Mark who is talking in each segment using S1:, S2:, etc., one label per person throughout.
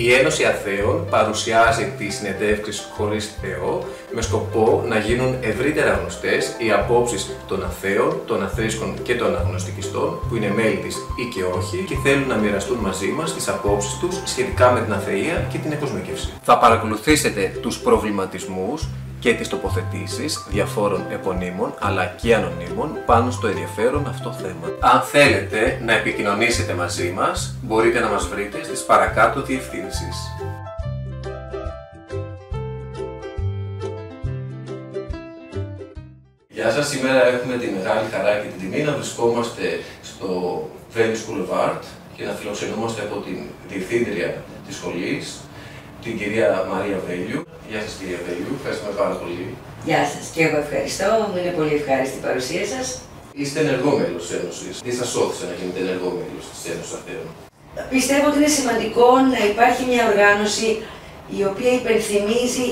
S1: Η Ένωση Αθέων παρουσιάζει τις συνεντεύξεις χωρίς Θεό με σκοπό να γίνουν ευρύτερα γνωστές οι απόψεις των αθέων, των αθρήσκων και των αγνωστικιστών που είναι μέλη της ή και όχι και θέλουν να μοιραστούν μαζί μας τις απόψεις τους σχετικά με την αθεία και την εκοσμίκευση. Θα παρακολουθήσετε τους προβληματισμούς και τις τοποθετήσεις διαφόρων επωνύμων αλλά και ανωνύμων πάνω στο ενδιαφέρον αυτό θέμα. Αν θέλετε να επικοινωνήσετε μαζί μας, μπορείτε να μας βρείτε στις παρακάτω διευθύνσεις. Γεια σας, σήμερα έχουμε τη μεγάλη χαρά και την τιμή να βρισκόμαστε στο Venice School of Art και να φιλοξενούμαστε από την διευθύντρια της σχολής, την κυρία Μαρία Βέλιου. Γεια σας κυρία Βέλιου, ευχαριστούμε πάρα πολύ.
S2: Γεια σας και εγώ ευχαριστώ, μου είναι πολύ ευχάριστη η παρουσία σας.
S1: Είστε ενεργό μέλος της Ένωσης. Τι σας όθησε να γίνετε ενεργό μέλος της Ένωσης Αθέων?
S2: Πιστεύω ότι είναι σημαντικό να υπάρχει μια οργάνωση η οποία υπενθυμίζει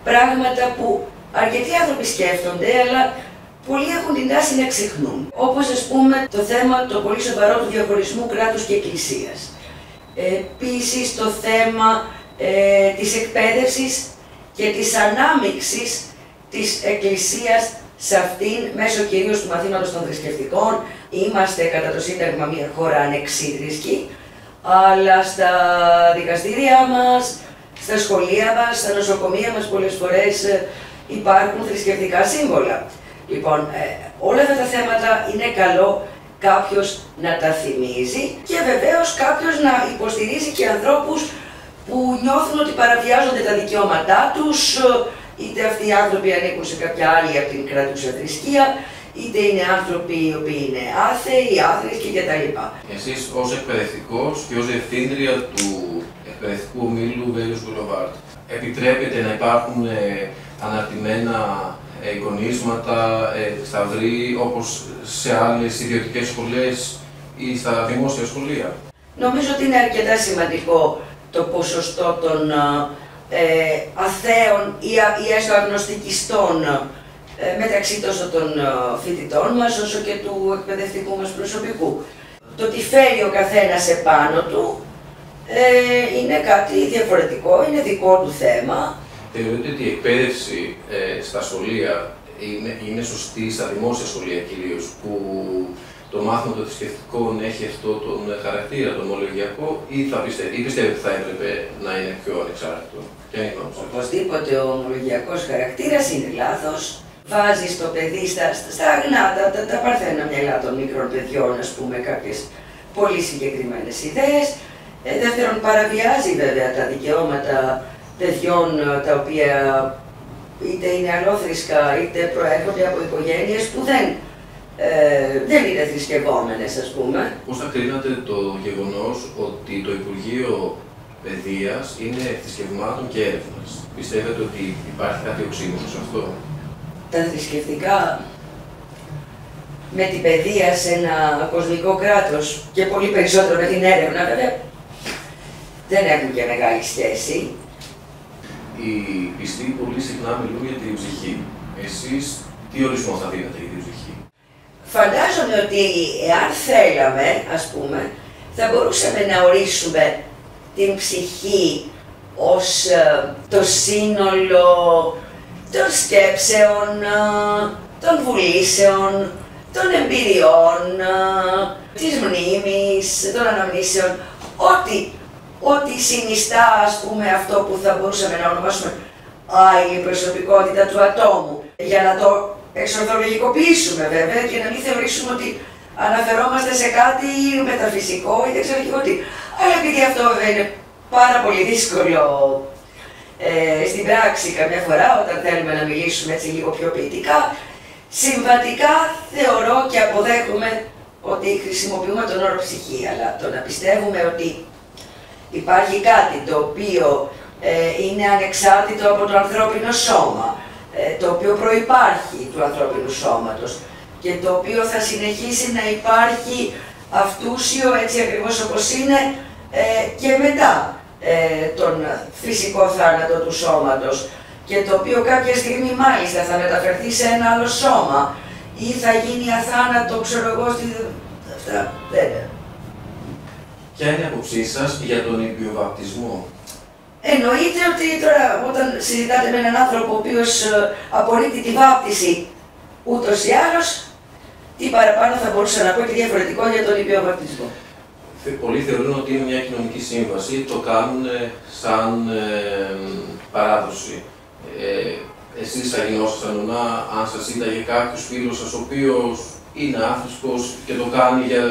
S2: πράγματα που αρκετοί άνθρωποι σκέφτονται, αλλά πολλοί έχουν την τάση να ξεχνούν. Όπως ας πούμε το θέμα το πολύ σοβαρό του διαχωρισμού κράτους και εκκλησίας. Επίσης το θέμα της εκπαίδευσης και της ανάμειξης της Εκκλησίας σε αυτήν, μέσω κυρίως του μαθήματος των θρησκευτικών. Είμαστε κατά το Σύνταγμα μια χώρα ανεξίθρησκη, αλλά στα δικαστήρια μας, στα σχολεία μας, στα νοσοκομεία μας πολλές φορές υπάρχουν θρησκευτικά σύμβολα. Λοιπόν, όλα αυτά τα θέματα είναι καλό κάποιος να τα θυμίζει και βεβαίως κάποιος να υποστηρίζει και ανθρώπους που νιώθουν ότι παραβιάζονται τα δικαιώματά τους, είτε αυτοί οι άνθρωποι ανήκουν σε κάποια άλλη από την κρατούσα θρησκεία, είτε είναι άνθρωποι οι οποίοι είναι άθεοι, άθρησκοι κτλ.
S1: Εσείς ως εκπαιδευτικός και ως διευθύντρια του εκπαιδευτικού ομίλου Venice School of Art, επιτρέπετε να υπάρχουν αναρτημένα εικονίσματα, σταυροί, όπως σε άλλες ιδιωτικές σχολές ή στα δημόσια σχολεία?
S2: Νομίζω ότι είναι αρκετά σημαντικό το ποσοστό των αθέων ή έστω αγνωστικιστών μεταξύ τόσο των φοιτητών μας όσο και του εκπαιδευτικού μας προσωπικού. Το τι φέρει ο καθένας επάνω του είναι κάτι διαφορετικό, είναι δικό του θέμα.
S1: Θεωρείτε ότι η εκπαίδευση στα σχολεία είναι σωστή, στα δημόσια σχολεία κυρίως, που το μάθημα των θρησκευτικών έχει αυτό τον χαρακτήρα, τον ομολογιακό, ή πιστεύετε ότι θα έπρεπε να είναι πιο ανεξάρτητο?
S2: Οπωσδήποτε ο ομολογιακός χαρακτήρας είναι λάθος. Βάζει το παιδί στα αγνά, τα παρθένα μυαλά των μικρών παιδιών, ας πούμε, κάποιες πολύ συγκεκριμένες ιδέες. Δεύτερον, παραβιάζει βέβαια τα δικαιώματα παιδιών τα οποία είτε είναι αλλόθρησκα είτε προέρχονται από οικογένειες που δεν είναι θρησκευόμενες, ας πούμε.
S1: Πώς θα κρίνατε το γεγονός ότι το Υπουργείο Παιδείας είναι θρησκευμάτων και έρευνας? Πιστεύετε ότι υπάρχει κάτι οξύμορο σε αυτό?
S2: Τα θρησκευτικά με την παιδεία σε ένα κοσμικό κράτος και πολύ περισσότερο με την έρευνα βέβαια δεν έχουν και μεγάλη σχέση.
S1: Οι πιστοί πολύ συχνά μιλούν για την ψυχή. Εσείς τι ορισμό θα δίνετε για την ψυχή?
S2: Φαντάζομαι ότι εάν θέλαμε, ας πούμε, θα μπορούσαμε να ορίσουμε την ψυχή ως το σύνολο των σκέψεων, των βουλήσεων, των εμπειριών, της μνήμης, των αναμνήσεων, ό,τι συνιστά, ας πούμε, αυτό που θα μπορούσαμε να ονομάσουμε άλλη προσωπικότητα του ατόμου, για να το εξορθολογικοποιήσουμε βέβαια και να μην θεωρήσουμε ότι αναφερόμαστε σε κάτι μεταφυσικό ή δεν ξέρω και εγώ τι. Αλλά επειδή αυτό βέβαια είναι πάρα πολύ δύσκολο στην πράξη καμιά φορά, όταν θέλουμε να μιλήσουμε έτσι λίγο πιο ποιητικά, συμβατικά θεωρώ και αποδέχομαι ότι χρησιμοποιούμε τον όρο ψυχή, αλλά το να πιστεύουμε ότι υπάρχει κάτι το οποίο είναι ανεξάρτητο από το ανθρώπινο σώμα, το οποίο προϋπάρχει του ανθρώπινου σώματος και το οποίο θα συνεχίσει να υπάρχει αυτούσιο έτσι ακριβώς όπως είναι και μετά τον φυσικό θάνατο του σώματος και το οποίο κάποια στιγμή μάλιστα θα μεταφερθεί σε ένα άλλο σώμα ή θα γίνει αθάνατο, ξέρω εγώ, αυτά δεν.
S1: Ποια είναι η άποψή σας για τον υπιοβαπτισμό?
S2: Εννοείται ότι τώρα όταν συζητάτε με έναν άνθρωπο ο οποίος απορρίπτει τη βάπτιση ούτως ή άλλως, τι παραπάνω θα μπορούσα να πω και διαφορετικό για τον ήπιο βαπτισμό.
S1: Πολλοί θεωρούν ότι είναι μια κοινωνική σύμβαση, το κάνουν σαν παράδοση. Εσείς θα γινόσασταν νονά αν σας είδαγε κάποιος φίλος σας ο οποίος είναι άφρισκος και το κάνει για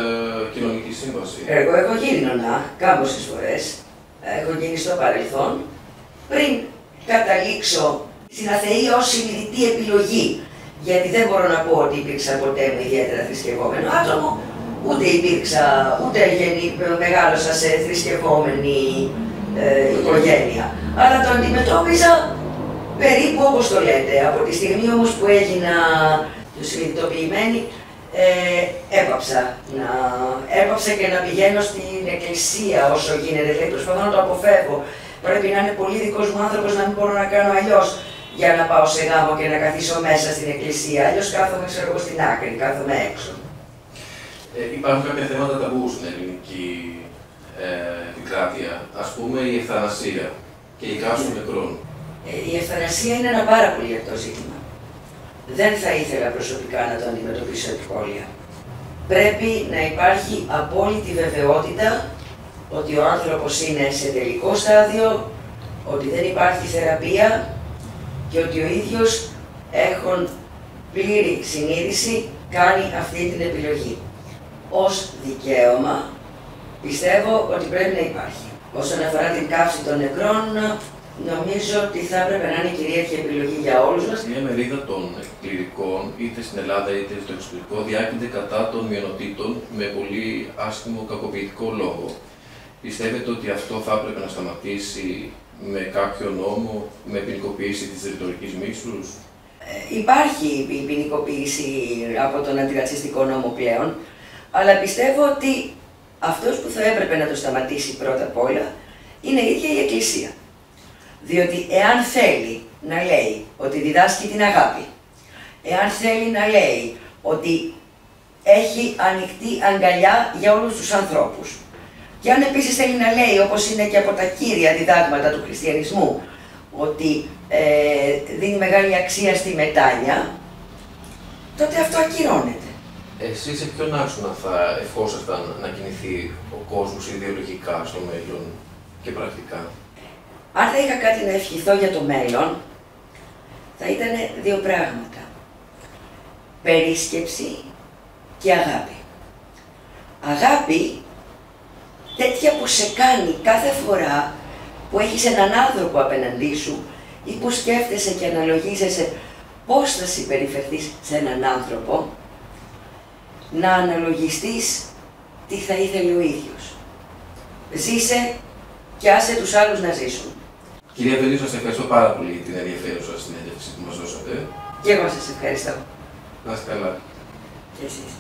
S1: κοινωνική σύμβαση?
S2: Εγώ έχω γίνει νονά κάμποσες φορές, έχω γίνει στο παρελθόν, πριν καταλήξω στην αθεία ως συνειδητή επιλογή. Γιατί δεν μπορώ να πω ότι υπήρξα ποτέ με ιδιαίτερα θρησκευόμενο άτομο, ούτε μεγάλωσα σε θρησκευόμενη οικογένεια. Αλλά το αντιμετώπιζα περίπου όπως το λέτε. Από τη στιγμή όμως που έγινα συνειδητοποιημένη, έπαψα και να πηγαίνω στην εκκλησία όσο γίνεται. Δηλαδή προσπαθώ να το αποφεύγω. Πρέπει να είναι πολύ δικός μου άνθρωπος, να μην μπορώ να κάνω αλλιώς για να πάω σε γάμο και να καθίσω μέσα στην εκκλησία. Αλλιώς κάθομαι, ξέρω εγώ, στην άκρη, κάθομαι έξω.
S1: Υπάρχουν κάποια θέματα ταμπού στην ελληνική επικράτεια. Ας πούμε η ευθανασία και η καύση των νεκρών.
S2: Η ευθανασία είναι ένα πάρα πολύ λεπτό ζήτημα. Δεν θα ήθελα προσωπικά να το αντιμετωπίσω επικόλια. Πρέπει να υπάρχει απόλυτη βεβαιότητα ότι ο άνθρωπος είναι σε τελικό στάδιο, ότι δεν υπάρχει θεραπεία και ότι ο ίδιος, έχον πλήρη συνείδηση, κάνει αυτή την επιλογή. Ως δικαίωμα, πιστεύω ότι πρέπει να υπάρχει. Όσον αφορά την καύση των νεκρών, νομίζω ότι θα έπρεπε να είναι κυρίαρχη επιλογή για όλους μας.
S1: Μια μερίδα των κληρικών, είτε στην Ελλάδα είτε στο εξωτερικό, διάκριται κατά των μειονοτήτων με πολύ άσχημο κακοποιητικό λόγο. Πιστεύετε ότι αυτό θα έπρεπε να σταματήσει με κάποιο νόμο, με ποινικοποίηση της ρητορικής μίσους?
S2: Υπάρχει η ποινικοποίηση από τον αντιρατσιστικό νόμο πλέον, αλλά πιστεύω ότι αυτός που θα έπρεπε να το σταματήσει πρώτα απ' όλα είναι η ίδια η Εκκλησία. Διότι εάν θέλει να λέει ότι διδάσκει την αγάπη, εάν θέλει να λέει ότι έχει ανοιχτή αγκαλιά για όλους τους ανθρώπους, και αν επίσης θέλει να λέει, όπως είναι και από τα κύρια διδάγματα του χριστιανισμού, ότι δίνει μεγάλη αξία στη μετάνοια, τότε αυτό ακυρώνεται.
S1: Εσείς σε ποιον άξονα θα ευχόσασταν να κινηθεί ο κόσμος ιδεολογικά στο μέλλον και πρακτικά?
S2: Αν θα είχα κάτι να ευχηθώ για το μέλλον, θα ήταν δύο πράγματα. Περίσκεψη και αγάπη. Αγάπη τέτοια που σε κάνει κάθε φορά που έχεις έναν άνθρωπο απέναντί σου ή που σκέφτεσαι και αναλογίζεσαι πώς θα συμπεριφερθείς σε έναν άνθρωπο, να αναλογιστείς τι θα ήθελε ο ίδιος. Ζήσε και άσε τους άλλους να ζήσουν.
S1: Κυρία Βελίου, σας ευχαριστώ πάρα πολύ για την ενδιαφέρουσα συνέντευξη που μας δώσατε.
S2: Και εγώ σας ευχαριστώ.
S1: Να είστε καλά.
S2: Και εσείς.